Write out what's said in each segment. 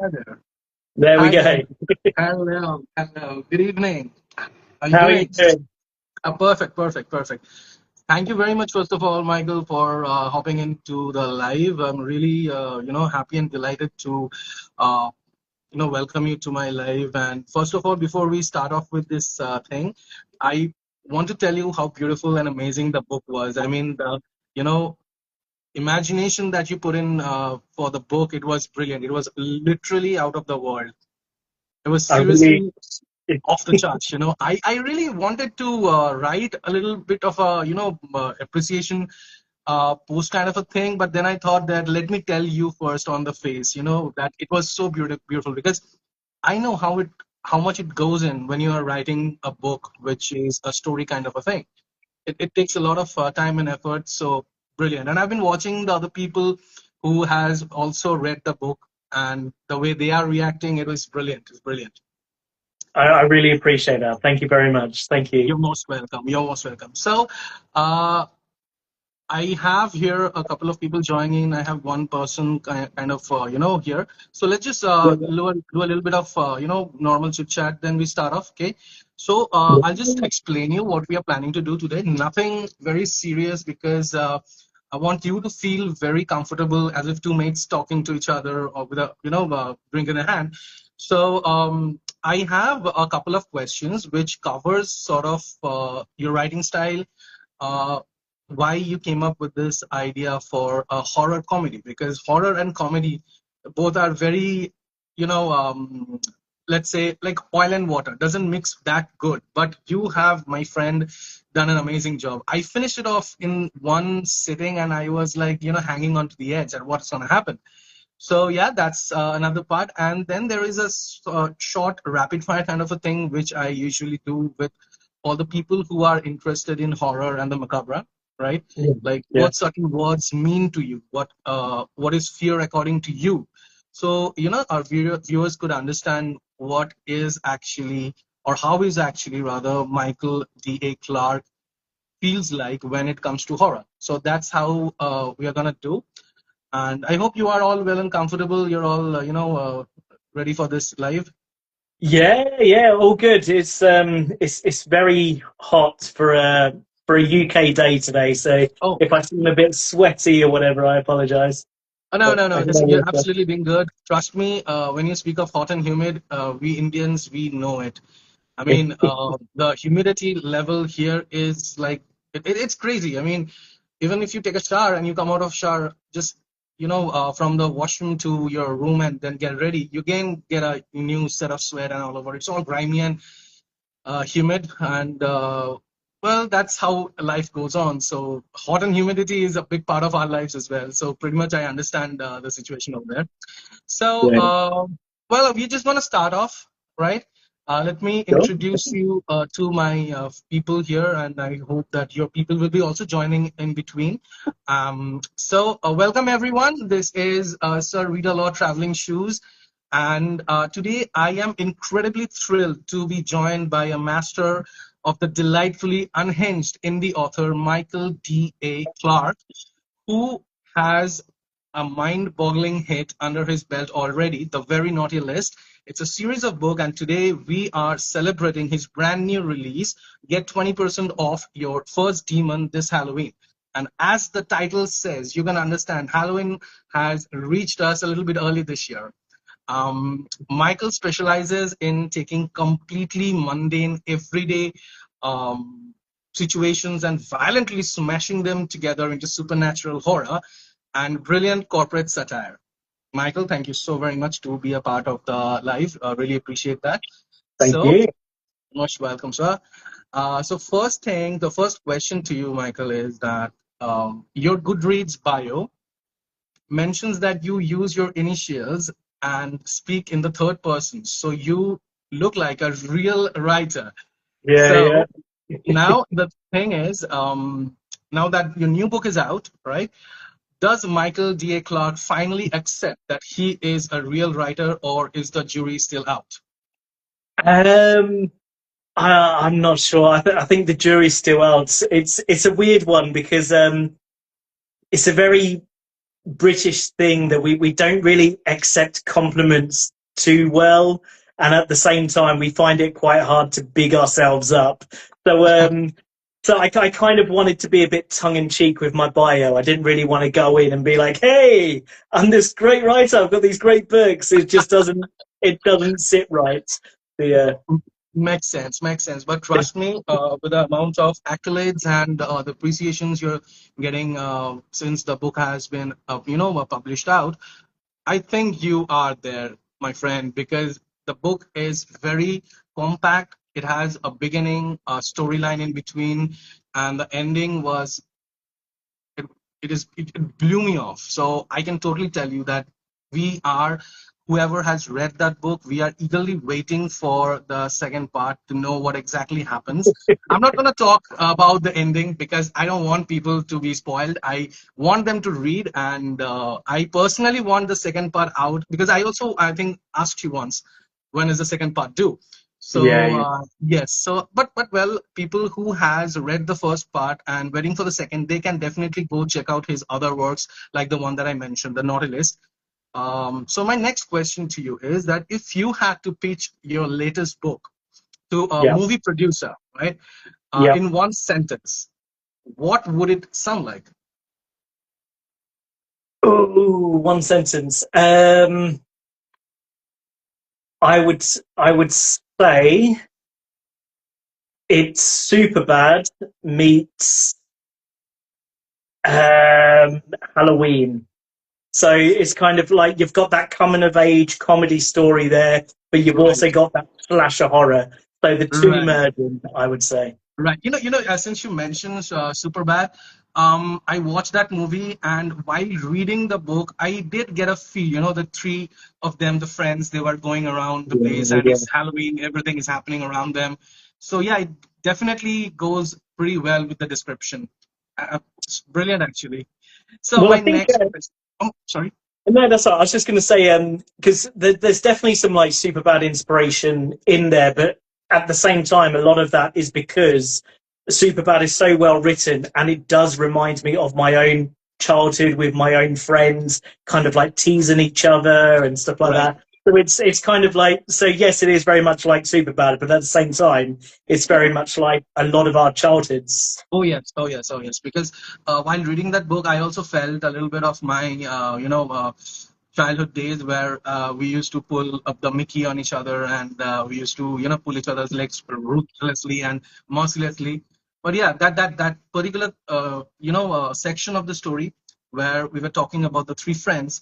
Hi there. There we Hi go. there. Hello. Hello. Good evening. How are you How are you doing? doing? Perfect. Perfect. Perfect. Thank you very much, first of all, Michael, for hopping into the live. I'm really, happy and delighted to, uh, welcome you to my live. And first of all, before we start off with this thing, I want to tell you how beautiful and amazing the book was. I mean, the, you know, imagination that you put in for the book, it was brilliant. It was literally out of the world. It was I really, seriously off the charts. I really wanted to write a little bit of a appreciation post kind of a thing, but then I thought that let me tell you first on the face, that it was so beautiful because I know how much it goes in when you are writing a book which is a story kind of a thing. It takes a lot of time and effort. So brilliant. And I've been watching the other people who has also read the book, and the way they are reacting, it was brilliant. It's brilliant. I really appreciate that. Thank you very much. Thank you. You're most welcome. You're most welcome. So, uh, I have here a couple of people joining. I have one person kind of, here. So let's just do a little bit of, normal chit chat. Then we start off. Okay. So I'll just explain you what we are planning to do today. Nothing very serious because I want you to feel very comfortable as if two mates talking to each other or with a, drink in a hand. So I have a couple of questions which covers sort of your writing style, uh, why you came up with this idea for a horror comedy, because horror and comedy both are very, let's say like oil and water, doesn't mix that good. But you have, my friend, done an amazing job. I finished it off in one sitting and I was like, hanging on to the edge at what's going to happen. So yeah, that's another part. And then there is a short rapid fire kind of a thing which I usually do with all the people who are interested in horror and the macabre, right? Yeah. Like Yeah. what certain words mean to you, what is fear according to you. So our viewers could understand what is actually, or how is actually rather, Michael D.A. Clarke feels like when it comes to horror. So that's how we are gonna do. And I hope you are all well and comfortable. You're all, ready for this live. Yeah, yeah, all good. It's very hot for a UK day today. So Oh, if I seem a bit sweaty or whatever, I apologize. no, But no, I no. can Listen, only you're answer. absolutely being good. Trust me, when you speak of hot and humid, we Indians, we know it. I mean, the humidity level here is like, it's crazy. I mean, even if you take a shower and you come out of shower, just, from the washroom to your room and then get ready, you again get a new set of sweat and all over. It's all grimy and humid, and well, that's how life goes on. So hot and humidity is a big part of our lives as well. So pretty much I understand the situation over there. So Yeah. well, we just want to start off, right? Let me Sure. introduce you to my people here, and I hope that your people will be also joining in between. So welcome everyone. This is Sir Rita Law Traveling Shoes, and today I am incredibly thrilled to be joined by a master of the delightfully unhinged indie author, Michael D.A. Clarke, who has a mind-boggling hit under his belt already, The Very Naughty List. It's a series of books, and today we are celebrating his brand new release. Get 20% off your first Demon this Halloween. And as the title says, you can understand Halloween has reached us a little bit early this year. Michael specializes in taking completely mundane, everyday um, situations and violently smashing them together into supernatural horror and brilliant corporate satire. Michael, thank you so very much to be a part of the live. Really appreciate that. Thank So, you. most welcome, sir. So, first thing, the first question to you, Michael, is that your Goodreads bio mentions that you use your initials and speak in the third person. So you look like a real writer. Yeah, yeah. So now the thing is, now that your new book is out, right? Does Michael D.A. Clarke finally accept that he is a real writer, or is the jury still out? Um, I'm not sure. I think the jury's still out. It's a weird one because it's a very British thing that we don't really accept compliments too well, and at the same time we find it quite hard to big ourselves up. So I kind of wanted to be a bit tongue in cheek with my bio. I didn't really want to go in and be like, "Hey, I'm this great writer. I've got these great books." It doesn't sit right. The Makes sense, makes sense. But trust me, with the amount of accolades and the appreciations you're getting since the book has been, published out, I think you are there, my friend, because the book is very compact. It has a beginning, a storyline in between, and the ending was it, it blew me off. So I can totally tell you that we are whoever has read that book, we are eagerly waiting for the second part to know what exactly happens. I'm not going to talk about the ending because I don't want people to be spoiled. I want them to read, and I personally want the second part out because I think asked you once, when is the second part due? yeah, So yes, so but well, people who has read the first part and waiting for the second, they can definitely go check out his other works like the one that I mentioned, The Nautilus. So my next question to you is that if you had to pitch your latest book to a yeah, movie producer, right, yeah. in one sentence, what would it sound like? Oh, one sentence. I would say it's super bad meets Halloween. So it's kind of like you've got that coming of age comedy story there, but you've Right, also got that slasher horror. So the two right. merging, I would say. Right. Since you mentioned Superbad, I watched that movie, and while reading the book, I did get a feel. The three of them, the friends, they were going around the place, Yeah, and yeah. it's Halloween. Everything is happening around them. So yeah, it definitely goes pretty well with the description. It's brilliant, actually. So Well, I my think next question. Oh, sorry. no, that's all right. I was just going to say, because there's definitely some like super bad inspiration in there, but at the same time, a lot of that is because Superbad is so well written, and it does remind me of my own childhood with my own friends, kind of like teasing each other and stuff like Right. that. So it's kind of like, so yes, it is very much like Superbad, but at the same time, it's very much like a lot of our childhoods. Oh yes, oh yes, oh yes. Because while reading that book, I also felt a little bit of my, childhood days where we used to pull up the Mickey on each other, and we used to, pull each other's legs ruthlessly and mercilessly. But yeah, that particular, section of the story where we were talking about the three friends,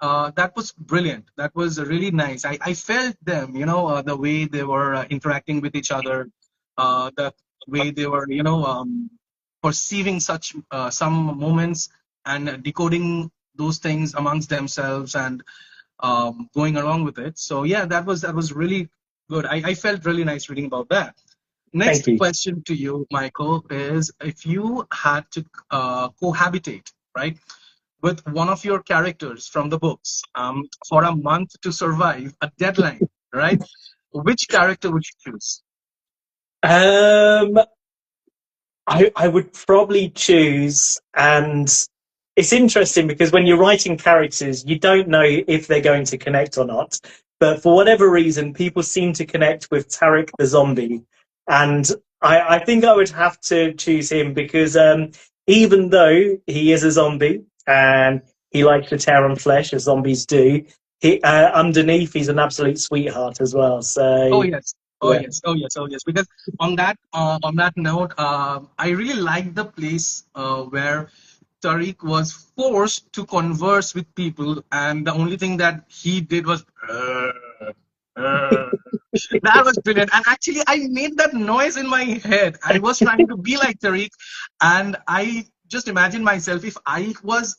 that was brilliant. That was really nice. I felt them, the way they were interacting with each other, the way they were, perceiving such some moments and decoding those things amongst themselves and going along with it. So yeah, that was really good. I felt really nice reading about that. Thank Next you. question to you, Michael, is if you had to cohabitate, right, with one of your characters from the books for a month to survive a deadline, right? Which character would you choose? Um, I would probably choose, and it's interesting because when you're writing characters, you don't know if they're going to connect or not. But for whatever reason, people seem to connect with Tarek the zombie, and I think I would have to choose him because even though he is a zombie and he likes to tear on flesh as zombies do, he underneath he's an absolute sweetheart as well. Oh So yes. Oh yeah. yes. Oh yes. Oh yes. Because on that note, I really like the place where Tariq was forced to converse with people, and the only thing that he did was that was brilliant. And actually, I made that noise in my head. I was trying to be like Tariq, and I just imagined myself if I was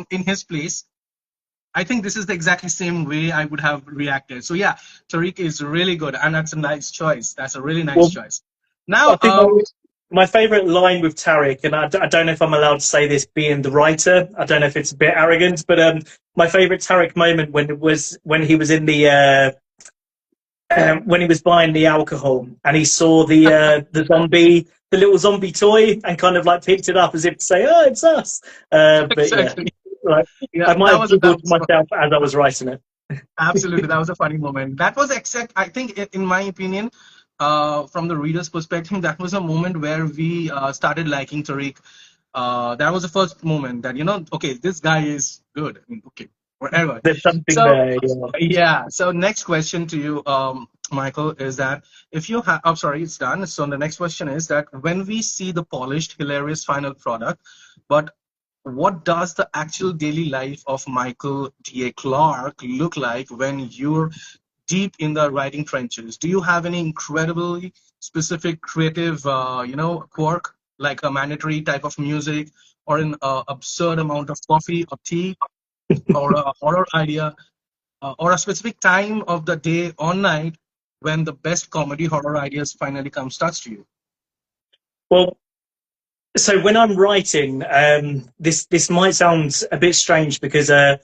in his place. I think this is the exactly same way I would have reacted. So yeah, Tariq is really good, and that's a nice choice. That's a really nice Well, choice. Now, I think my favorite line with Tarek, and I don't know if I'm allowed to say this being the writer. I don't know if it's a bit arrogant, but my favorite Tarek moment when it was when he was in the when he was buying the alcohol and he saw the zombie, the little zombie toy, and kind of like picked it up as if to say, "Oh, it's us." But yeah, exactly. Like, Yeah, I might that have was that giggled to was myself as I was writing it. absolutely, that was a funny moment. That was exact. I think, in my opinion, from the reader's perspective, that was a moment where we started liking Tariq. That was the first moment that, okay, this guy is good. I mean, okay, whatever. There's something So there. Yeah. yeah. So next question to you, Michael, is that if you have, I'm sorry, it's done. So the next question is that when we see the polished, hilarious final product, but what does the actual daily life of Michael D.A. Clarke look like when you're deep in the writing trenches? Do you have any incredibly specific creative, quirk, like a mandatory type of music, or an absurd amount of coffee or tea, or a horror idea, or a specific time of the day or night when the best comedy horror ideas finally come starts to you? Well, so when I'm writing, this might sound a bit strange because I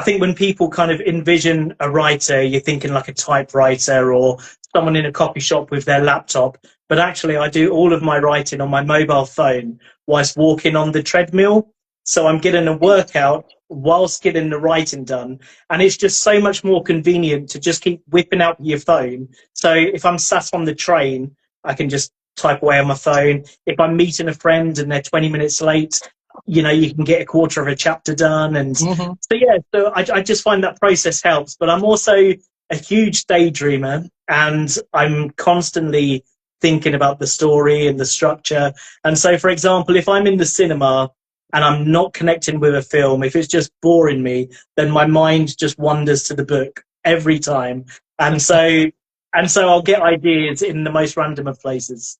think when people kind of envision a writer, you're thinking like a typewriter or someone in a coffee shop with their laptop. But actually, I do all of my writing on my mobile phone whilst walking on the treadmill. So I'm getting a workout whilst getting the writing done. And it's just so much more convenient to just keep whipping out your phone. So if I'm sat on the train, I can just type away on my phone. If I'm meeting a friend and they're 20 minutes late, you can get a quarter of a chapter done. And Hmm. so yeah, so I just find that process helps. But I'm also a huge daydreamer, and I'm constantly thinking about the story and the structure. And so, for example, if I'm in the cinema and I'm not connecting with a film, if it's just boring me, then my mind just wanders to the book every time. And so I'll get ideas in the most random of places.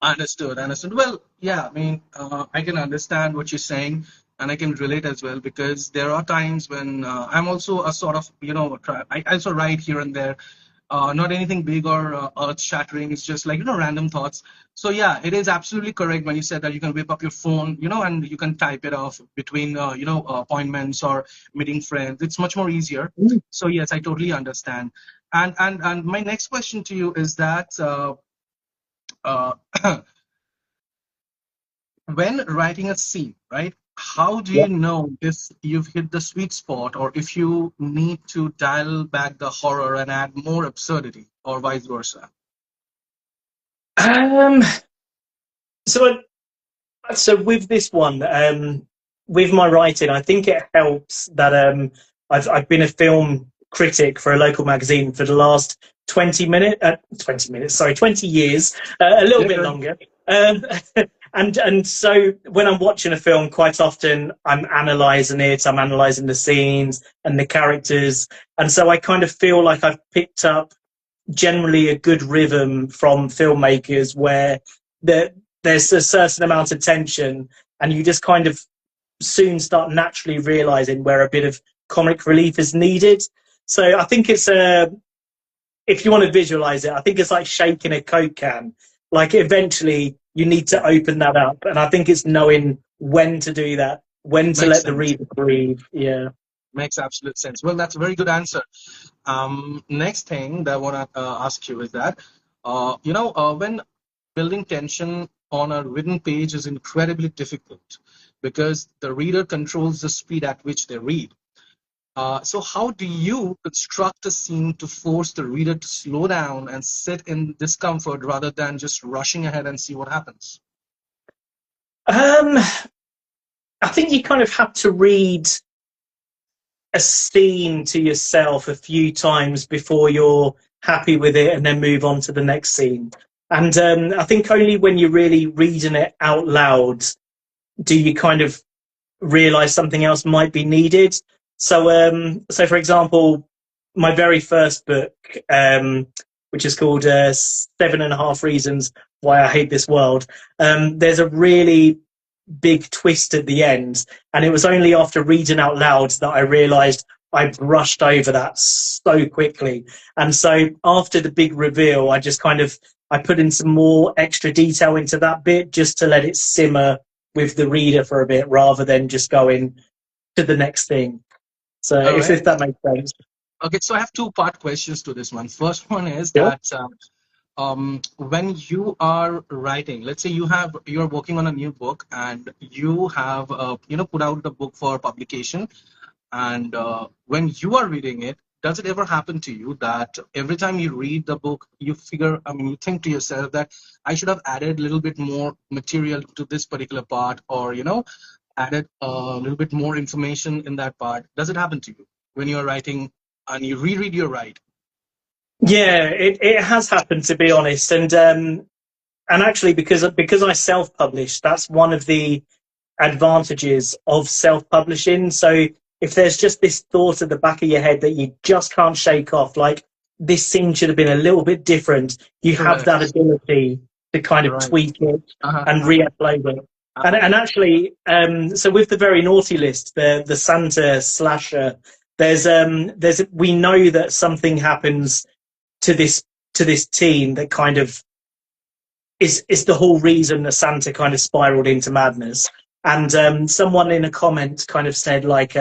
Understood, understood. Well, yeah, I mean, I can understand what you're saying, and I can relate as well because there are times when I'm also a sort of, I also write here and there, not anything big or earth-shattering. It's just like, random thoughts. So yeah, it is absolutely correct when you said that you can whip up your phone, and you can type it off between, appointments or meeting friends. It's much more easier. So yes, I totally understand. And my next question to you is that. Uh, when writing a scene, right? How do Yeah. you know if you've hit the sweet spot or if you need to dial back the horror and add more absurdity or vice versa? Um, so so with this one, with my writing, I think it helps that I've been a film critic for a local magazine for the last 20 minutes, sorry, 20 years, a little Yeah, bit good. longer. Um, and so when I'm watching a film, quite often I'm analysing it, I'm analysing the scenes and the characters, and so I kind of feel like I've picked up generally a good rhythm from filmmakers where the, there's a certain amount of tension and you just kind of soon start naturally realizing where a bit of comic relief is needed. So I think it's if you want to visualize it, I think it's like shaking a Coke can. Like eventually you need to Yeah, open that up. And I think it's knowing when to do that, when to makes let the sense. reader breathe. Yeah. Makes absolute sense. Well, that's a very good answer. Next thing that I want to ask you is that, when building tension on a written page is incredibly difficult because the reader controls the speed at which they read. So how do you construct a scene to force the reader to slow down and sit in discomfort rather than just rushing ahead and see what happens? Um, I think you kind of have to read a scene to yourself a few times before you're happy with it and then move on to the next scene. And I think only when you're really reading it out loud do you kind of realize something else might be needed. So for example, my very first book, which is called 7.5 Reasons Why I Hate This World, there's a really big twist at the end. And it was only after reading out loud that I realized I brushed over that so quickly. And so after the big reveal, I just kind of I put in some more extra detail into that bit just to let it simmer with the reader for a bit rather than just going to the next thing. So All if right. that makes sense. Okay, so I have two-part questions to this one. First one is Sure. that when you are writing, let's say you're working on a new book and you have put out the book for publication, and when you are reading it, does it ever happen to you that every time you read the book, you think to yourself that I should have added a little bit more material to this particular part, or added a little bit more information in that part? Does it happen to you when you're writing and you reread your write? Yeah, it has happened, to be honest, and actually because I self-publish, that's one of the advantages of self-publishing. So if there's just this thought at the back of your head that you just can't shake off, like this scene should have been a little bit different, you have that Correct. ability to kind of Right. tweak it Uh-huh, and uh-huh, re-upload it. And uh-huh. and actually, so with the very naughty list, the Santa slasher, there's we know that something happens to this teen that kind of is the whole reason that Santa kind of spiraled into madness. And someone in a comment kind of said like,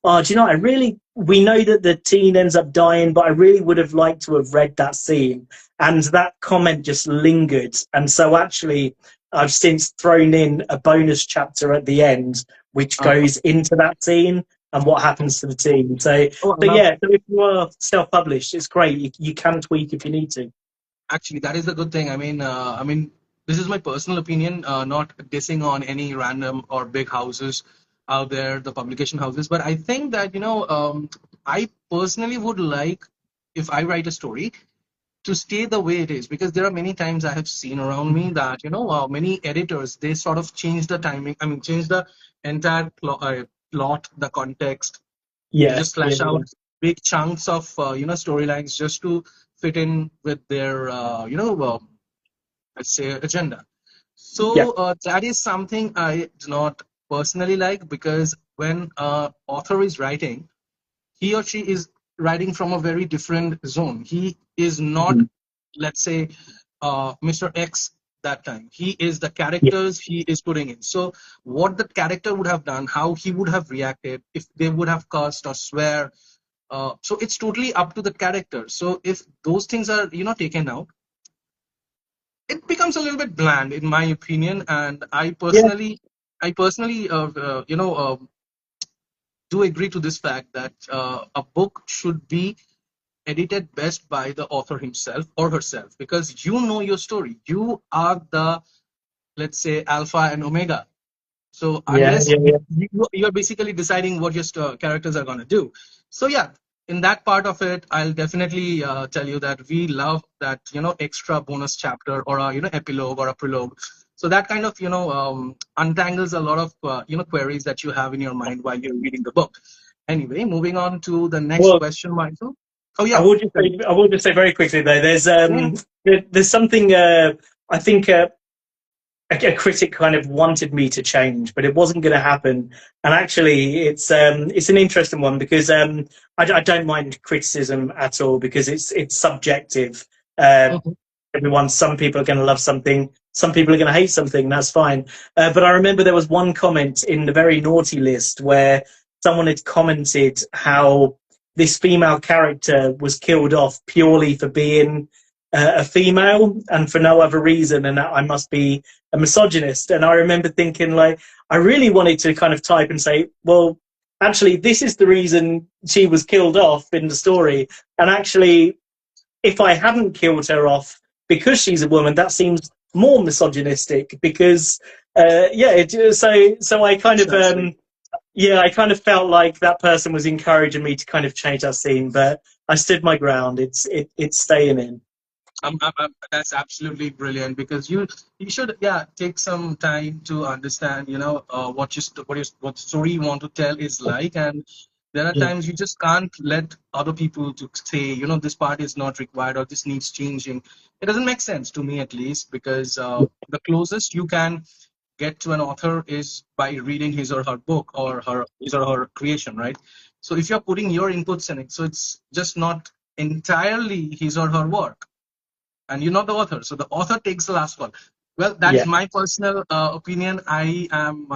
"Oh, do you know? We know that the teen ends up dying, but I really would have liked to have read that scene." And that comment just lingered. And so actually, I've since thrown in a bonus chapter at the end, which Uh-huh. goes into that scene and what happens to the teen. So, Oh, I so love yeah, so if you are self-published, it's great. You can tweak if you need to. Actually, that is the good thing. I mean, this is my personal opinion, not dissing on any random or big houses out there, the publication houses. But I think that, I personally would like, if I write a story, to stay the way it is, because there are many times I have seen around me that, many editors, they sort of change the timing. I mean, change the entire plot, the context. They Yeah, just yeah, slash yeah. out big chunks of storylines just to fit in with their let's say agenda. Yeah. So that is something I do not personally like, because when author is writing, he or she is writing from a very different zone. He is not, Mhm. let's say, Mr. X that time. He is the Yeah, characters he is putting in. So what the character would have done, how he would have reacted, if they would have cursed or swear. So it's totally up to the character. So if those things are taken out, it becomes a little bit bland, in my opinion. And yeah, I personally do agree to this fact that a book should be edited best by the author himself or herself, because you know your story. You are the, let's say, alpha and omega. So yeah, unless yeah, yeah. you are basically deciding what your characters are going to do. So yeah, in that part of it, I'll definitely tell you that we love that extra bonus chapter, or a epilogue or a prologue. So that kind of untangles a lot of queries that you have in your mind while you're reading the book. Anyway, moving on to the next Well, question, Michael. Oh yeah, tell me. I will just say very quickly though. Yeah. There's something I think a critic kind of wanted me to change, but it wasn't going to happen. And actually, it's an interesting one because I don't mind criticism at all because it's subjective. Uh, Mhm. some people are going to love something, some people are going to hate something. That's fine. But I remember there was one comment in the very naughty list where someone had commented how this female character was killed off purely for being a female and for no other reason, and that I must be a misogynist. And I remember thinking, like, I really wanted to kind of type and say, well, actually, this is the reason she was killed off in the story. And actually, if I hadn't killed her off because she's a woman, that seems more misogynistic. Because, so I kind of, Exactly. yeah, I kind of felt like that person was encouraging me to kind of change that scene, but I stood my ground. It's staying in. That's absolutely brilliant, because you should, yeah, take some time to understand what story you want to tell is like. And there are Yeah, times you just can't let other people to say, this part is not required or this needs changing. It doesn't make sense to me, at least, because the closest you can get to an author is by reading his or her book, or his or her creation, right? So if you're putting your inputs in it, so it's just not entirely his or her work, and you're not the author, so the author takes the last call. Well, that is yeah, my personal opinion. I am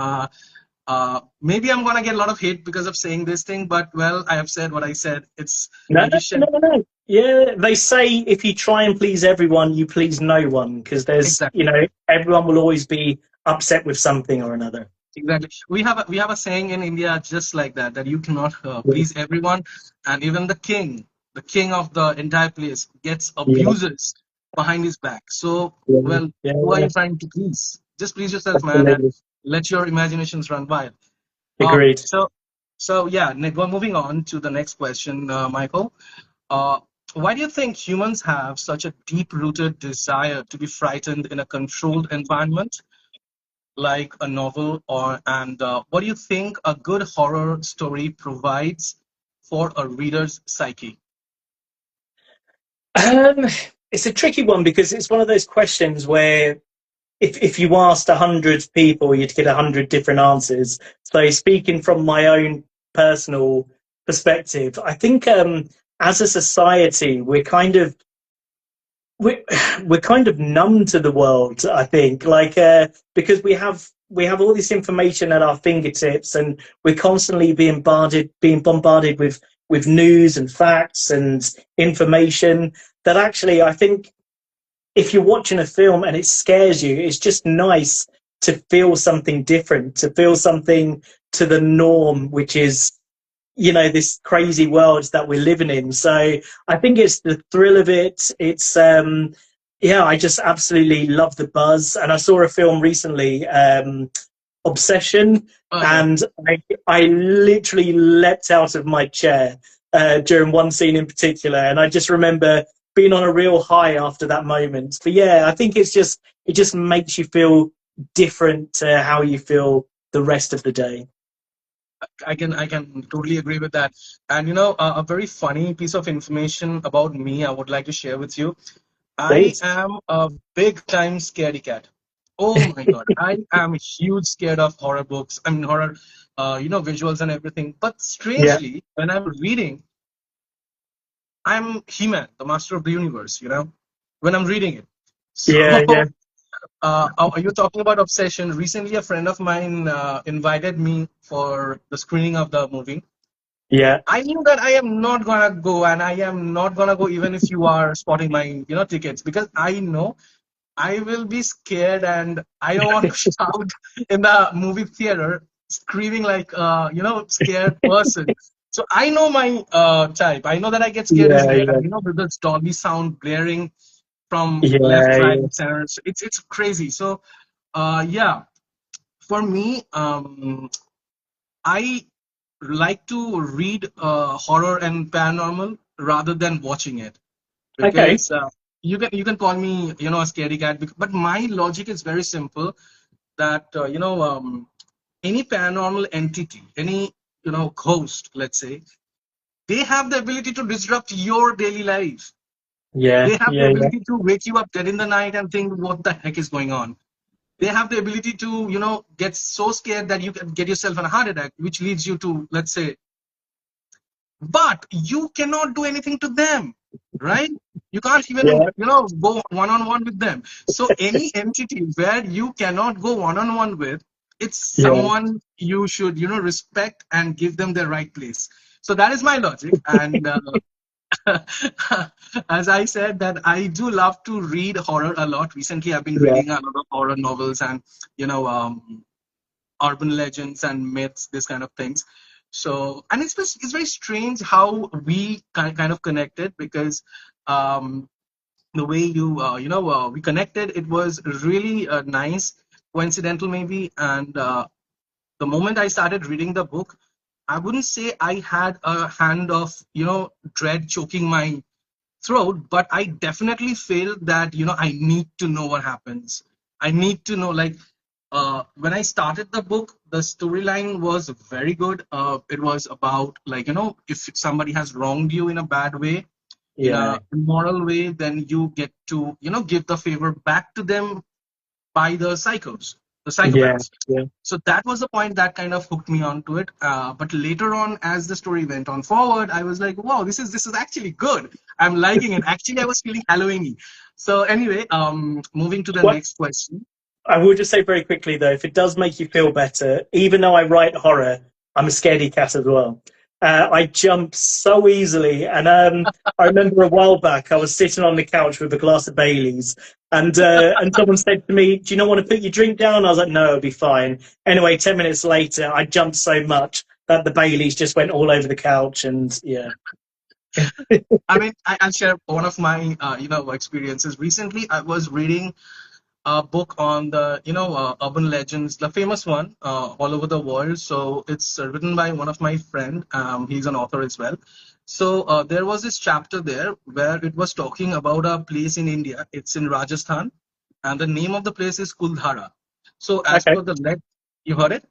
Maybe I'm gonna get a lot of hate because of saying this thing, but well, I have said what I said. It's No, like you said, no. Yeah, they say if you try and please everyone, you please no one, because there's, exactly. everyone will always be upset with something or another. Exactly. We have a saying in India just like that, that you cannot please everyone, and even the king of the entire place, gets Yeah, abuses behind his back. So, yeah, well, yeah, who are yeah. you trying to please? Just please yourself, man, and Absolutely. let your imaginations run wild. Um, Agreed. so, so yeah, moving on to the next question, Michael. Uh, why do you think humans have such a deep-rooted desire to be frightened in a controlled environment, like a novel? And what do you think a good horror story provides for a reader's psyche? Um, it's a tricky one because it's one of those questions where if you asked 100 people, you'd get 100 different answers. So speaking from my own personal perspective, I think as a society, we're, we're kind of numb to the world. I think, because we have all this information at our fingertips, and we're constantly being bombarded with news and facts and information that actually, I think, if you're watching a film and it scares you, it's just nice to feel something different, to feel something to the norm, which is, this crazy world that we're living in. So I think it's the thrill of it. It's yeah, I just absolutely love the buzz. And I saw a film recently, Obsession, Oh yeah. and I literally leapt out of my chair during one scene in particular, and I just remember being on a real high after that moment. But yeah, I think it just makes you feel different to how you feel the rest of the day. I can totally agree with that. And a very funny piece of information about me I would like to share with you. I Please. am a big time scaredy cat. Oh my God. I am huge scared of horror books. I mean, horror, visuals and everything. But Yeah, strangely, when I'm reading, I'm He-Man, the master of the universe, when I'm reading it. yeah, yeah, So, are you talking about Obsession? Recently, a friend of mine invited me for the screening of the movie. yeah, I knew that I am not gonna go, and I am not gonna go even if you are spotting my, tickets, because I know I will be scared and I don't want to shout in the movie theater, screaming like scared person. So I know my type. I know that I get scared yeah, easily, yeah, and with this Dolby sound blaring from left, yeah, right, yeah. center, so it's crazy. So yeah, for me, I like to read horror and paranormal rather than watching it, Okay. because you can call me a scaredy cat, but my logic is very simple, that any paranormal entity, any ghost, let's say, they have the ability to disrupt your daily life. Yeah, They have the yeah, yeah, ability to wake you up dead in the night and think, what the heck is going on? They have the ability to get so scared that you can get yourself in a heart attack, which leads you to, let's say, but you cannot do anything to them, right? You can't even yeah, go one on one with them. So any entity where you cannot go one on one with, it's yeah. someone you should respect and give them their right place. So that is my logic. And as I said, that I do love to read horror a lot. Recently I've been Yeah. reading a lot of horror novels and you know um, urban legends and myths, this kind of things. So, and it's very strange how we kind of connected, because um, the way we connected, it was really nice, coincidental maybe. And the moment I started reading the book, I wouldn't say I had a hand of dread choking my throat, but I definitely feel that I need to know what happens. I need to know, like, when I started the book, the storyline was very good. It was about, like, if somebody has wronged you in a bad way, in Yeah, a immoral way, then you get to give the favor back to them by the the yeah, psychopaths. yeah. So that was the point that kind of hooked me onto it. But later on, as the story went on forward, I was like, wow, this is actually good. I'm liking it. Actually, I was feeling Halloweeny. So anyway, moving to the What? next question. I will just say very quickly though, if it does make you feel better, even though I write horror, I'm a scaredy cat as well. I jump so easily, and I remember a while back I was sitting on the couch with a glass of Bailey's, and someone said to me, "Do you not want to put your drink down?" I was like, "No, it'll be fine." Anyway, 10 minutes later, I jumped so much that the Bailey's just went all over the couch, and yeah, I mean, I'll share one of my experiences. Recently, I was reading a book on the urban legends, the famous one all over the world. So it's written by one of my friend. He's an author as well. So there was this chapter there where it was talking about a place in India. It's in Rajasthan, and the name of the place is Kuldhara. So as okay. per the you heard it?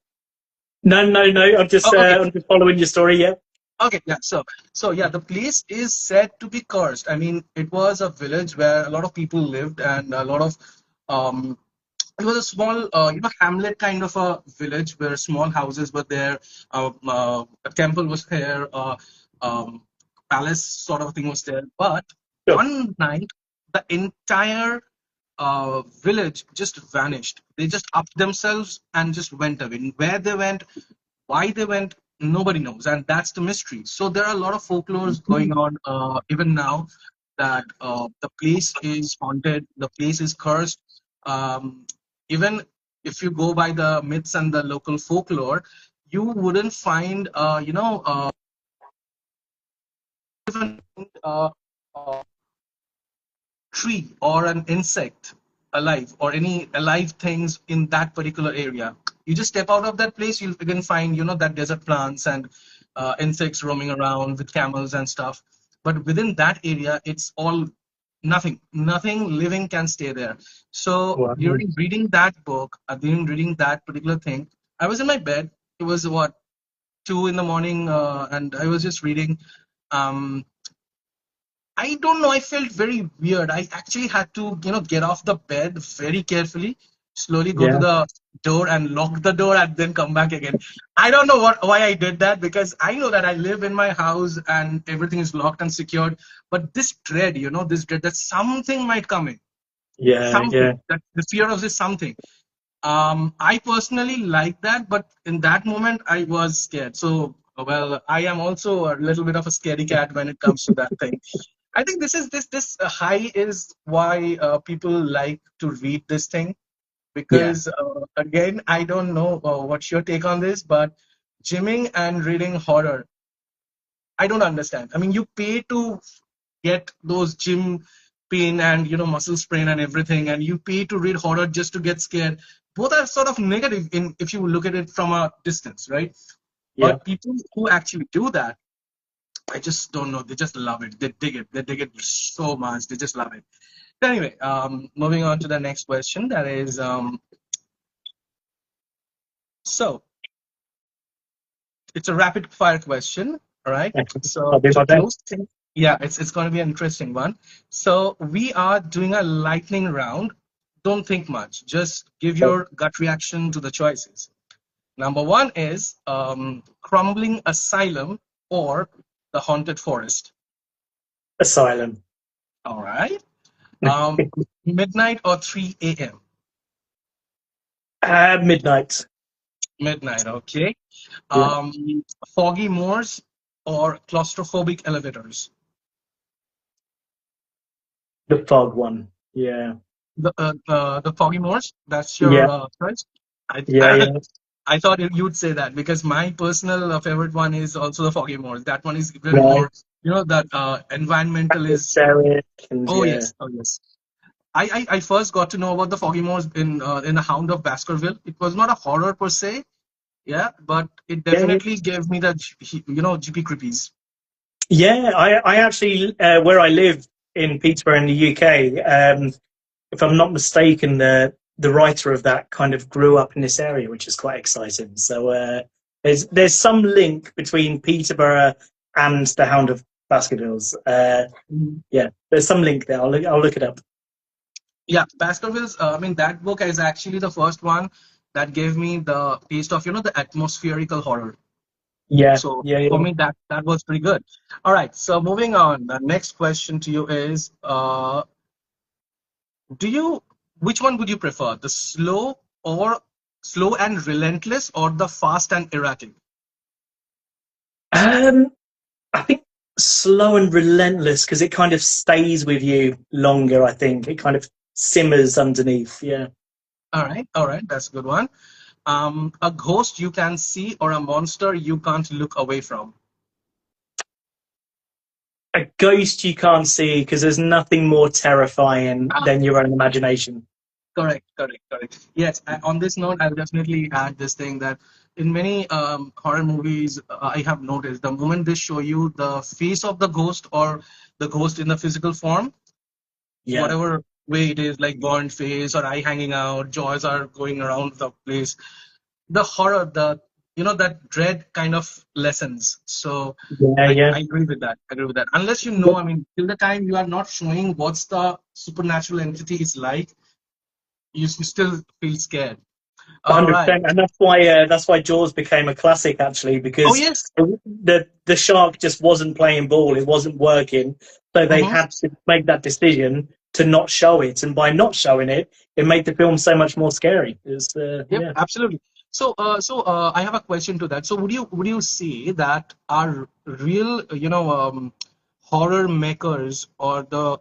No, no, no. Oh, okay. I'm just following your story. Yeah, Okay, yeah. So yeah, the place is said to be cursed. I mean, it was a village where a lot of people lived, and a lot of um, it was a small, hamlet kind of a village where small houses were there. A temple was there. Um, Palace sort of thing was there. But sure. one night, the entire village just vanished. They just upped themselves and just went away. Where they went, why they went, nobody knows, and that's the mystery. So there are a lot of folklores going on even now that the place is haunted, the place is cursed. Um, Even if you go by the myths and the local folklore, you wouldn't find, even uh, tree or an insect alive or any alive things in that particular area. You just step out of that place, you can find, that desert plants and insects roaming around with camels and stuff. But within that area, it's all nothing. Nothing living can stay there. So Wow. during reading that book, during reading that particular thing, I was in my bed. It was what, 2 in the morning, and I was just reading. Um, I don't know. I felt very weird. I actually had to, get off the bed very carefully, slowly go to Yeah, the door and lock the door and then come back again. I don't know why I did that because I know that I live in my house and everything is locked and secured. But this dread that something might come in, yeah, yeah, something, that the fear of this something. I personally like that, but in that moment I was scared. So, well, I am also a little bit of a scaredy cat when it comes to that thing. I think this high is why people like to read this thing yeah, because again, I don't know what's your take on this, but gymming and reading horror, I don't understand. I mean, you pay to get those gym pain and muscle sprain and everything, and you pay to read horror just to get scared. Both are sort of negative in if you look at it from a distance, right? yeah. But people who actually do that, I just don't know. They just love it. They dig it. They dig it so much. They just love it. Anyway, moving on to the next question. That is, so it's a rapid fire question. All right. Okay. I'll So do to my best. close things, yeah, it's going to be an interesting one. So we are doing a lightning round. Don't think much. Just give Okay. your gut reaction to the choices. Number one is crumbling asylum or the haunted forest. Asylum. All right. Um, Midnight or 3 a.m. Midnight. Midnight, okay. Yeah. Um, Foggy moors or claustrophobic elevators? The fog one. Yeah. The foggy moors, that's your Yeah. choice? I, Yeah. Yeah. I thought you'd say that because my personal favorite one is also the foggy moors. That one is even Right. more, that environmental is, Atmospheric and oh yeah. yes, oh yes. I first got to know about the foggy moors in The Hound of Baskerville. It was not a horror per se, yeah, but it Yeah. Yeah. definitely gave me the, GP creepies. Yeah. I actually where I live in Peterborough in the UK. If I'm not mistaken, the writer of that kind of grew up in this area, which is quite exciting. So there's some link between Peterborough and the Hound of Baskervilles. Yeah, there's some link there. I'll look it up. Yeah, Baskervilles. I mean, that book is actually the first one that gave me the taste of, the atmospherical horror. Yeah, So yeah, for yeah. me, that was pretty good. All right. So moving on, the next question to you is, do you Which one would you prefer? The slow and relentless, or the fast and erratic? Um, I think slow and relentless because it kind of stays with you longer. I think it kind of simmers underneath. Yeah, All right, that's a good one. A ghost you can see, or a monster you can't look away from? a ghost you can't see because there's nothing more terrifying Ah, than your own imagination. correct, correct, correct. Yes, on this note, I'll definitely add this thing that in many horror movies, I have noticed the moment they show you the face of the ghost or the ghost in the physical form, Yeah, whatever way it is, like burnt face or eye hanging out, jaws are going around the place, the horror, that dread kind of lessens. So yeah, yeah. I agree with that. I agree with that. Unless you know, I mean, till the time you are not showing what's the supernatural entity is like, you still feel scared. All right. 100%, and that's why Jaws became a classic actually Oh because yes. the shark just wasn't playing ball, it wasn't working, so they Mm-hmm. had to make that decision to not show it, and by not showing it, it made the film so much more scary. It's, Yep. yeah, Absolutely. I have a question to that. So, would you say that our real, horror makers or the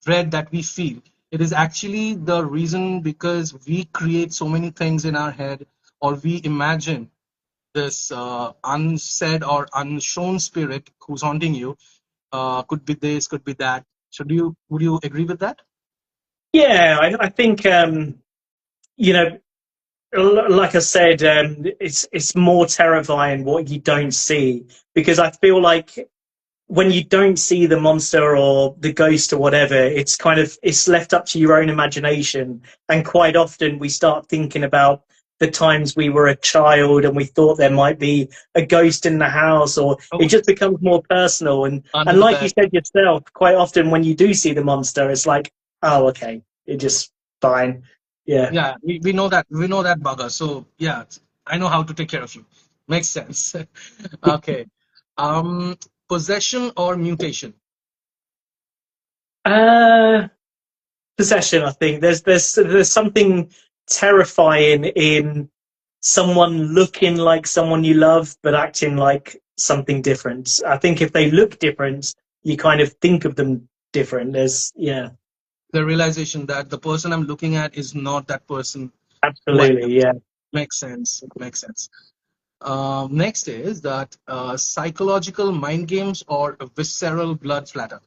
dread that we feel, it is actually the reason because we create so many things in our head, or we imagine this unsaid or unshown spirit who's haunting you, could be this, could be that. So would you agree with that? yeah. I think you know, like I said, it's more terrifying what you don't see because I feel like when you don't see the monster or the ghost or whatever, it's kind of it's left up to your own imagination. And quite often we start thinking about the times we were a child and we thought there might be a ghost in the house, or Oh it just yes. becomes more personal. And Under the like you bed. said yourself, quite often when you do see the monster, it's like, oh, okay, it just fine. Yeah. Yeah, we know that bugger. So yeah, I know how to take care of you. Makes sense. Okay. Um, Possession or mutation? Uh Possession. I think there's something terrifying in someone looking like someone you love but acting like something different. I think if they look different, you kind of think of them different. There's yeah, The realization that the person I'm looking at is not that person who I am. absolutely, yeah. Makes sense. Makes sense. Next is that psychological mind games or visceral blood splatter.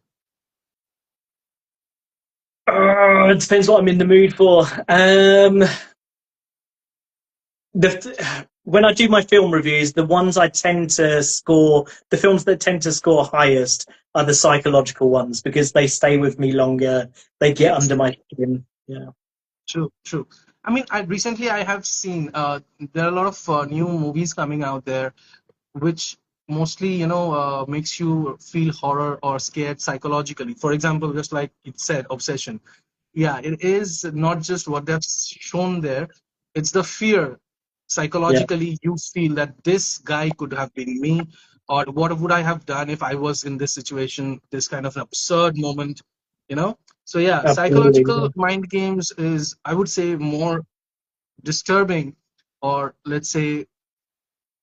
It depends what I'm in the mood for. When I do my film reviews, the ones I tend to score, the films that tend to score highest are the psychological ones because they stay with me longer. They get Yes, under my skin. Yeah, true, true. I mean, I have seen there are a lot of new movies coming out there which mostly makes you feel horror or scared psychologically. For example, just like it said, Obsession. Yeah, it is not just what they've shown there, it's the fear yeah, psychologically you feel that this guy could have been me, or what would I have done if I was in this situation, this kind of an absurd moment, you know. So yeah, absolutely. psychological mind games is, I would say, more disturbing, or let's say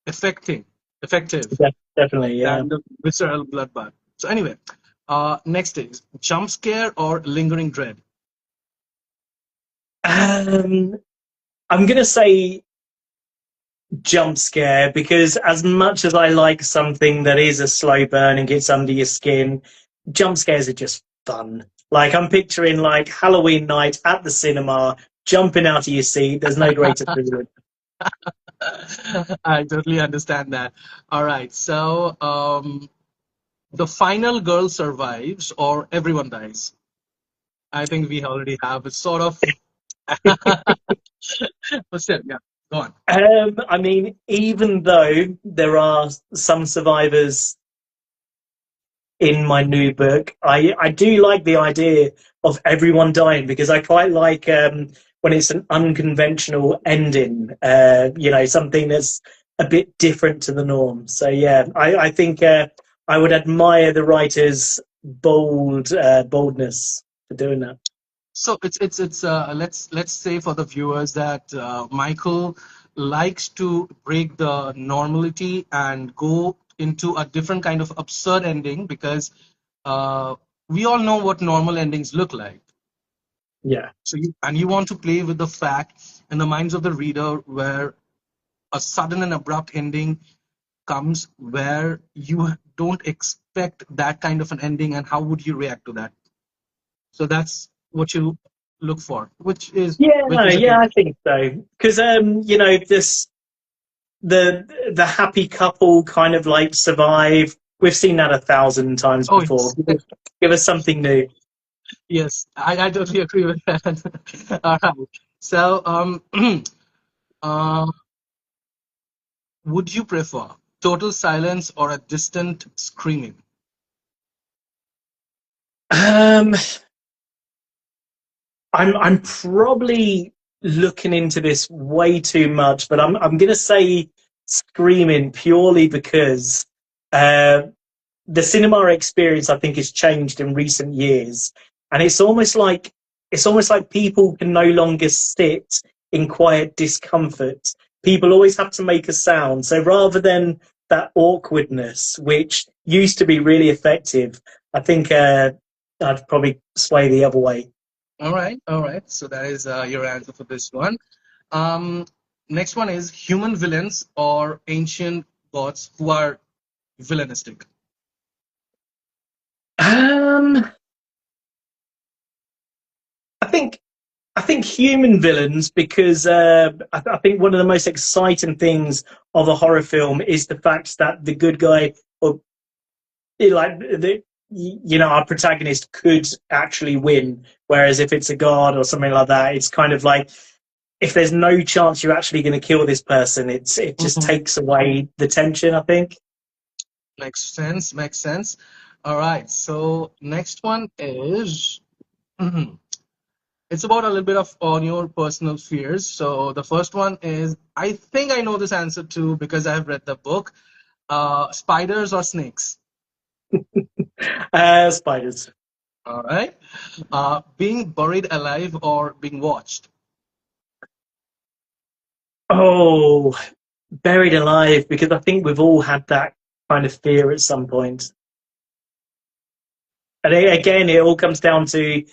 affecting effective Definitely, yeah. than the visceral bloodbath. So anyway, next is jump scare or lingering dread. Um, I'm gonna say jump scare because as much as I like something that is a slow burn and gets under your skin, jump scares are just fun. Like I'm picturing like Halloween night at the cinema, jumping out of your seat. There's no greater feeling. I totally understand that. All right, so the final girl survives or everyone dies. I think we already have a sort of, but still, yeah, go on. I mean, even though there are some survivors in my new book. I do like the idea of everyone dying because I quite like when it's an unconventional ending. Something that's a bit different to the norm. So yeah, I think I would admire the writer's boldness for doing that. So it's let's say for the viewers that Michael likes to break the normality and go into a different kind of absurd ending because uh, we all know what normal endings look like. Yeah. So you want to play with the fact in the minds of the reader where a sudden and abrupt ending comes where you don't expect that kind of an ending, and how would you react to that? So that's what you look for, which Yeah, is a yeah, good. I think so. Because this the happy couple kind of like survive. We've seen that 1,000 times Oh before. yes, Give us something new. yes, I totally agree with that. All right. So uh, would you prefer total silence or a distant screaming? Um, I'm probably looking into this way too much, but I'm gonna say screaming purely because uh, the cinema experience I think has changed in recent years, and it's almost like people can no longer sit in quiet discomfort. People always have to make a sound. So rather than that awkwardness, which used to be really effective, I think I'd probably sway the other way. All right, all right. So that is your answer for this one. Um, Next one is human villains or ancient gods who are villainistic. Um, I think I think human villains because I think one of the most exciting things of a horror film is the fact that the good guy or like our protagonist could actually win. Whereas if it's a god or something like that, it's kind of like if there's no chance you're actually going to kill this person, it just Mhm. takes away the tension. I think. Makes sense, makes sense. All right, so next one is it's about a little bit of on your personal fears. So the first one is I think I know this answer too because I've read the book. Spiders or snakes? Spiders. All right. Being buried alive or being watched? Oh, buried alive because I think we've all had that kind of fear at some point. And again, it all comes down to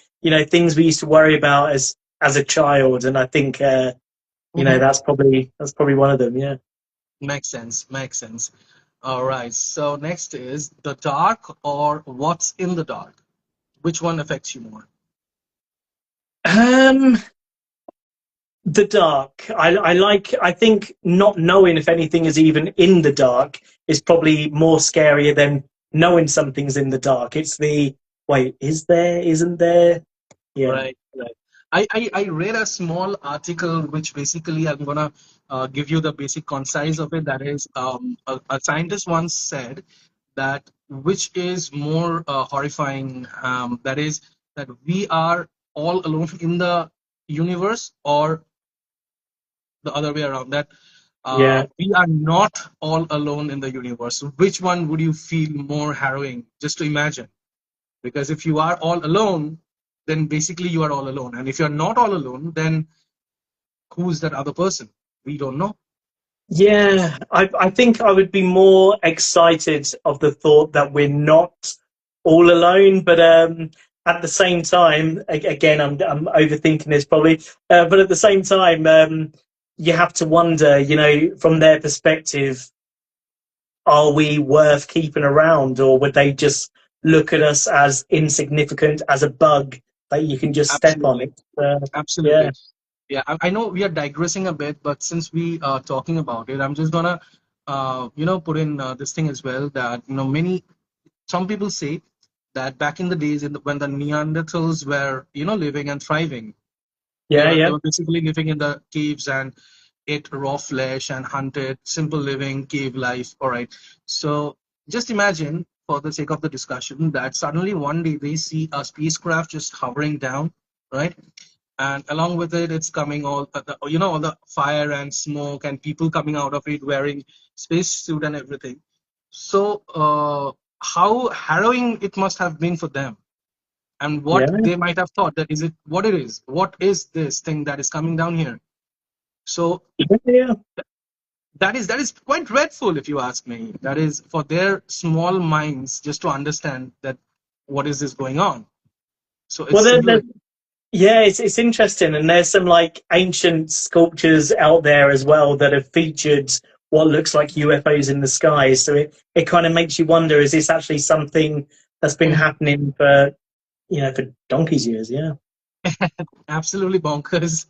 things we used to worry about as a child, and I think Mhm. that's probably one of them. Yeah. Makes sense, makes sense. All right. So next is the dark or what's in the dark? Which one affects you more? Um, the dark. I like. I think not knowing if anything is even in the dark is probably more scarier than knowing something's in the dark. It's the wait, is there? Isn't there? Yeah. Right, right. I read a small article which basically I'm gonna give you the basic concise of it. That is, a scientist once said that which is more horrifying, that is that we are all alone in the universe or the other way around, that Yeah. we are not all alone in the universe. Which one would you feel more harrowing? Just to imagine. Because if you are all alone, then basically you are all alone. And if you're not all alone, then who's that other person? We don't know. Yeah, I think I would be more excited of the thought that we're not all alone, but at the same time, again, I'm overthinking this probably, but at the same time, you have to wonder, from their perspective, are we worth keeping around, or would they just look at us as insignificant as a bug that you can just step on? Absolutely. It, yeah, Absolutely. Yeah, I know we are digressing a bit, but since we are talking about it, I'm just gonna, put in this thing as well that, some people say that back in the days when the Neanderthals were, living and thriving, they yeah, were they yeah, were basically living in the caves and ate raw flesh and hunted, simple living, cave life. All right. So just imagine, for the sake of the discussion, that suddenly one day they see a spacecraft just hovering down, right? And along with it, it's coming all the fire and smoke and people coming out of it wearing spacesuit and everything. So how harrowing it must have been for them. and what Yeah. they might have thought that is it what it is. What is this thing that is coming down here? So Yeah. that is quite dreadful, if you ask me. That is for their small minds just to understand that what is this going on. So it's Well, simply yeah, it's interesting, and there's some like ancient sculptures out there as well that have featured what looks like UFOs in the sky. So it kind of makes you wonder: is this actually something that's been like happening for for donkey's years? Yeah. absolutely bonkers.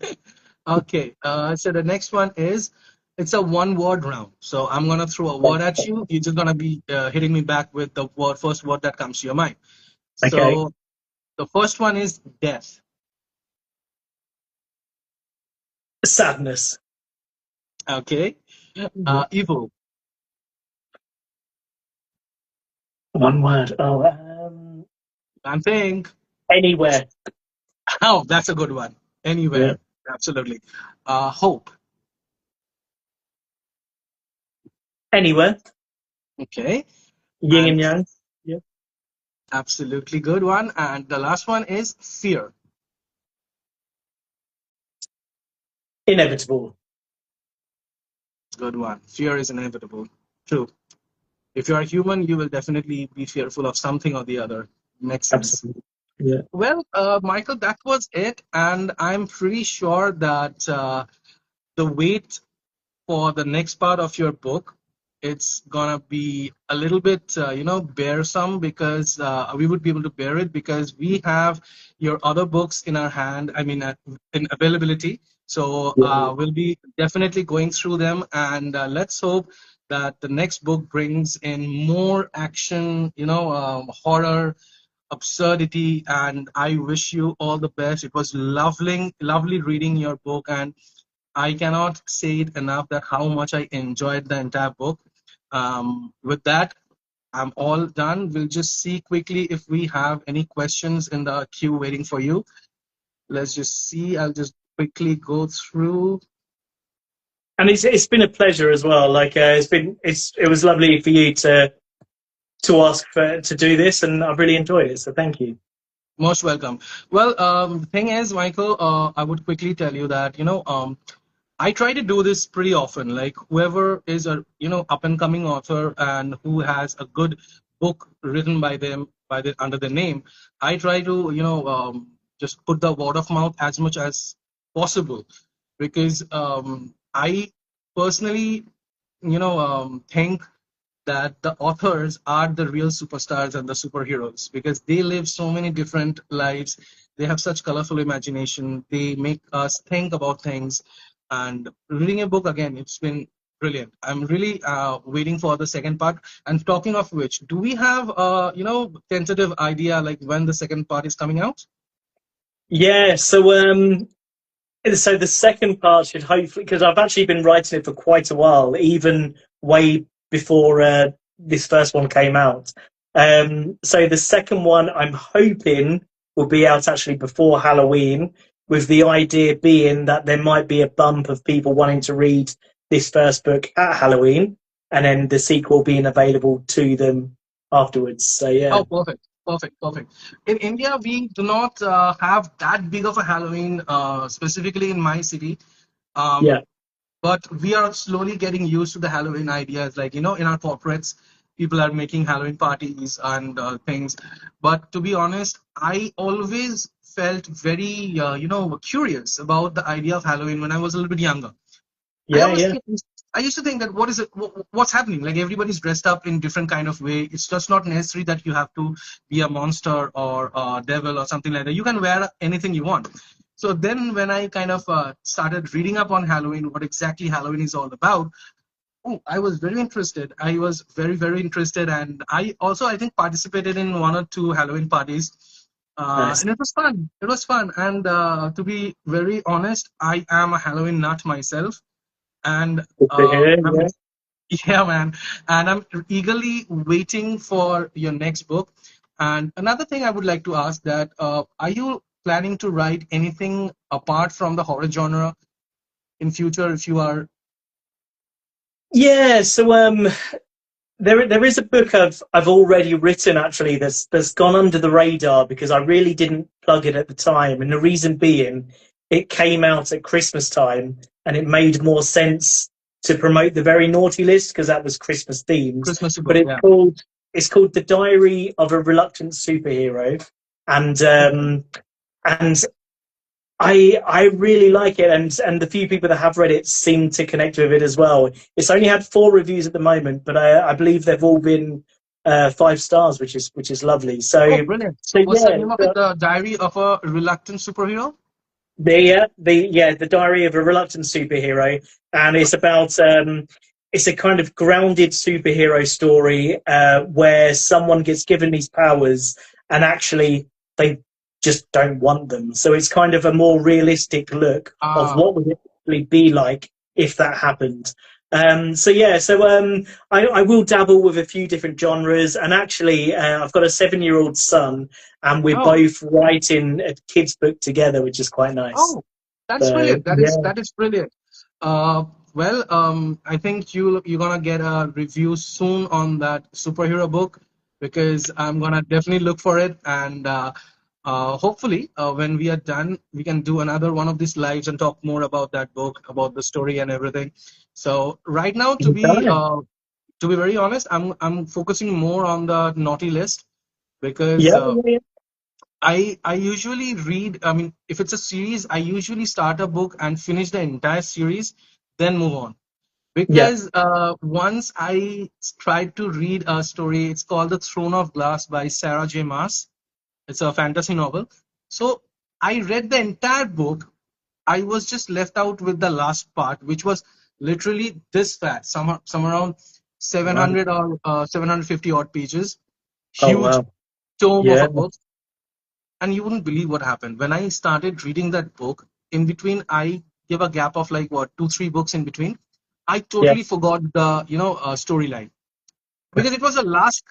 Okay, so the next one is it's a one word round. So I'm gonna throw a word at you. You're just gonna be hitting me back with the first word that comes to your mind. Okay. So the first one is death. Sadness. Okay, evil. One word. Oh, I think. anywhere. Oh, that's a good one. Yeah. Anywhere, absolutely. Hope. Anywhere. Okay, Yin and and yang. Yeah. absolutely good one. And the last one is fear. Inevitable. Good one. Fear is inevitable. True. If you are human, you will definitely be fearful of something or the other. Makes sense. Absolutely. Yeah. Well, Michael, that was it, and I'm pretty sure that the wait for the next part of your book, it's gonna be a little bit, bearsome because we would be able to bear it because we have your other books in our hand. I mean, in availability. So Yeah. we'll be definitely going through them, and let's hope that the next book brings in more action, horror, absurdity, and I wish you all the best. It was lovely reading your book, and I cannot say it enough that how much I enjoyed the entire book. With that, I'm all done. We'll just see quickly if we have any questions in the queue waiting for you. Let's just see. I'll just quickly go through. And it's been a pleasure as well. Like it was lovely for you to ask for to do this, and I've really enjoyed it. So thank you. Most welcome. Well, the thing is, Michael, I would quickly tell you that I try to do this pretty often. Like whoever is a up and coming author and who has a good book written by them under their name, I try to just put the word of mouth as much as possible because I personally think that the authors are the real superstars and the superheroes because they live so many different lives. They have such colorful imagination. They make us think about things. And reading a book again, it's been brilliant. I'm really waiting for the second part. And talking of which, do we have tentative idea like when the second part is coming out? Yeah. So the second part should hopefully, because I've actually been writing it for quite a while, even way before this first one came out. So the second one, I'm hoping, will be out actually before Halloween, with the idea being that there might be a bump of people wanting to read this first book at Halloween, and then the sequel being available to them afterwards. So yeah, Oh, perfect, perfect, perfect. In India, we do not have that big of a Halloween, specifically in my city. yeah, Um, but we are slowly getting used to the Halloween ideas. Like, in our corporates, people are making Halloween parties and things. But to be honest, I always felt very, curious about the idea of Halloween when I was a little bit younger. I yeah, always yeah. think, I used to think that what is it, what's happening? Like everybody's dressed up in different kind of way. It's just not necessary that you have to be a monster or a devil or something like that. You can wear anything you want. So then when I kind of started reading up on Halloween, what exactly Halloween is all about, oh, I was very interested. I was very, very interested. And I think, participated in one or two Halloween parties. Nice. And it was fun. It was fun. And to be very honest, I am a Halloween nut myself, and Good to hear. I'm Yeah. yeah, man, and I'm eagerly waiting for your next book. And another thing I would like to ask that are you planning to write anything apart from the horror genre in future? If you are, Yeah, so there is a book I've already written actually that's gone under the radar because I really didn't plug it at the time, and the reason being it came out at Christmas time and it made more sense to promote the Very Naughty List because that was Christmas themed. Christmas But book, yeah. it's called The Diary of a Reluctant Superhero, and Okay. and I really like it, and the few people that have read it seem to connect with it as well. It's only had 4 reviews at the moment, but I believe they've all been 5 stars, which is lovely. Oh, So brilliant. so So what's the yeah, name of it? The Diary of a Reluctant Superhero? the Diary of a Reluctant Superhero, and it's Okay. about it's a kind of grounded superhero story where someone gets given these powers and actually they just don't want them. So it's kind of a more realistic look of Ah, what would it actually be like if that happened. So yeah, I will dabble with a few different genres, and actually, I've got a 7-year-old son, and we're oh, both writing a kids' book together, which is quite nice. oh, that's So brilliant. yeah, That is brilliant. Well, I think you're gonna get a review soon on that superhero book because I'm gonna definitely look for it, and hopefully, when we are done, we can do another one of these lives and talk more about that book, about the story and everything. So right now, anytime. to be very honest, I'm focusing more on the naughty list because Yeah, yeah, I usually read. I mean, if it's a series, I usually start a book and finish the entire series, then move on. yeah, Because once I tried to read a story, it's called The Throne of Glass by Sarah J. Maas. It's a fantasy novel. So I read the entire book. I was just left out with the last part, which was literally this fat, some around wow. 700 or 750 odd pages, Oh huge wow. tome of Yeah, a book. And you wouldn't believe what happened when I started reading that book. In between, I give a gap of like what 2 3 books in between. I yeah, totally forgot the storyline because it was the last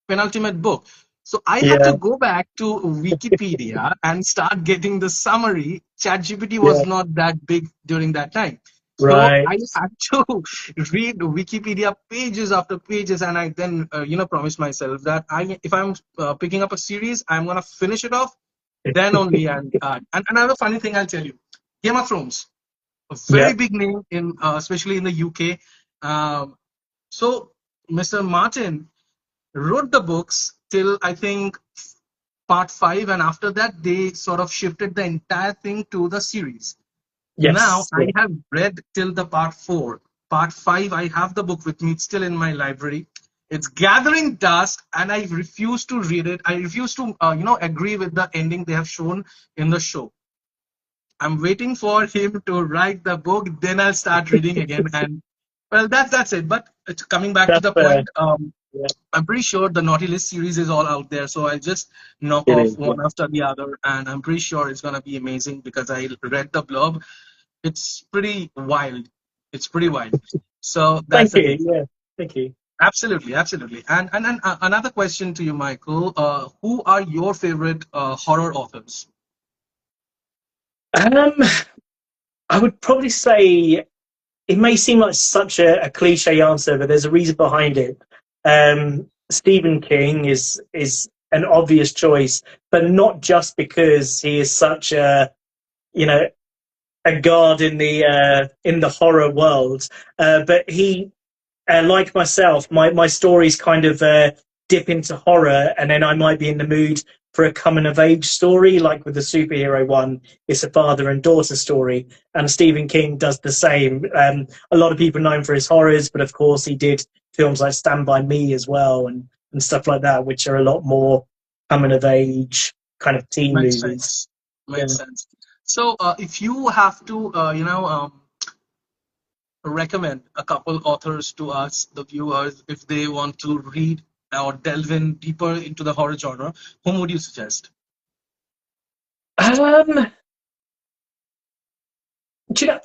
penultimate book. So I had to yeah, go back to Wikipedia and start getting the summary. ChatGPT was yeah. not that big during that time. So Right. I had to read Wikipedia pages after pages, and I then promised myself that if I'm picking up a series, I'm gonna finish it off. Then only, and another funny thing I'll tell you, Game of Thrones, a very Yeah, big name in especially in the UK. Um, so Mr. Martin wrote the books till I think part 5, and after that they sort of shifted the entire thing to the series. Now yes, I yeah, have read till the part 4. Part 5, I have the book with me. It's still in my library. It's gathering dust, and I refuse to read it. I refuse to, agree with the ending they have shown in the show. I'm waiting for him to write the book, then I'll start reading again. And well, that's it. But coming back to that's the fair. point, Yeah, I'm pretty sure the Naughty List series is all out there. So I'll just knock it off is. Yeah. one after the other, and I'm pretty sure it's gonna be amazing because I read the blurb. It's pretty wild. It's pretty wild. So that's Thank the you. thing. Yeah, thank you. Absolutely, absolutely. And another question to you, Michael. Who are your favorite horror authors? Um, I would probably say it may seem like such a cliche answer, but there's a reason behind it. Stephen King is an obvious choice, but not just because he is such a you know a god in the horror world, but he like myself, my stories kind of dip into horror, and then I might be in the mood for a coming of age story, like with the superhero one. It's a father and daughter story, and Stephen King does the same. A lot of people know him for his horrors, but of course he did films like Stand by Me as well, and stuff like that, which are a lot more coming of age kind of teen Makes movies. sense. Yeah. Makes sense. So, if you have to, recommend a couple authors to us, the viewers, if they want to read or delve in deeper into the horror genre, whom would you suggest? Um, do you know,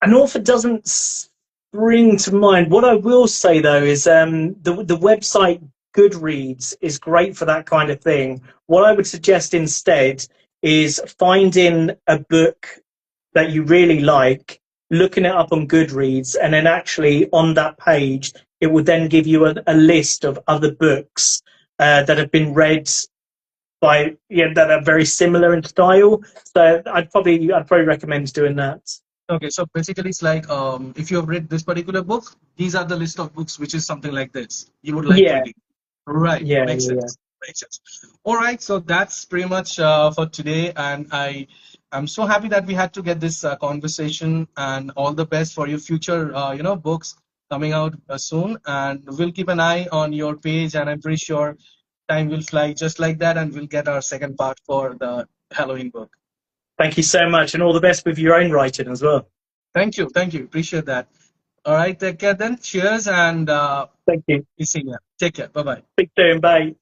an author doesn't spring to mind. What I will say though is the website Goodreads is great for that kind of thing. What I would suggest instead is finding a book that you really like, looking it up on Goodreads, and then actually on that page it will then give you a list of other books that have been read by that are very similar in style. So I'd probably recommend doing that. Okay, so basically it's like if you have read this particular book, these are the list of books which is something like this you would like Yeah, reading. Right, yeah, makes yeah. sense. Makes sense. All right, so that's pretty much for today, and I'm so happy that we had to get this conversation, and all the best for your future, books coming out soon. And we'll keep an eye on your page, and I'm pretty sure time will fly just like that, and we'll get our second part for the Halloween book. Thank you so much, and all the best with your own writing as well. Thank you, appreciate that. All right, take care then. Cheers, and Thank you. be seeing you. Take care. Bye bye. Speak soon. Bye.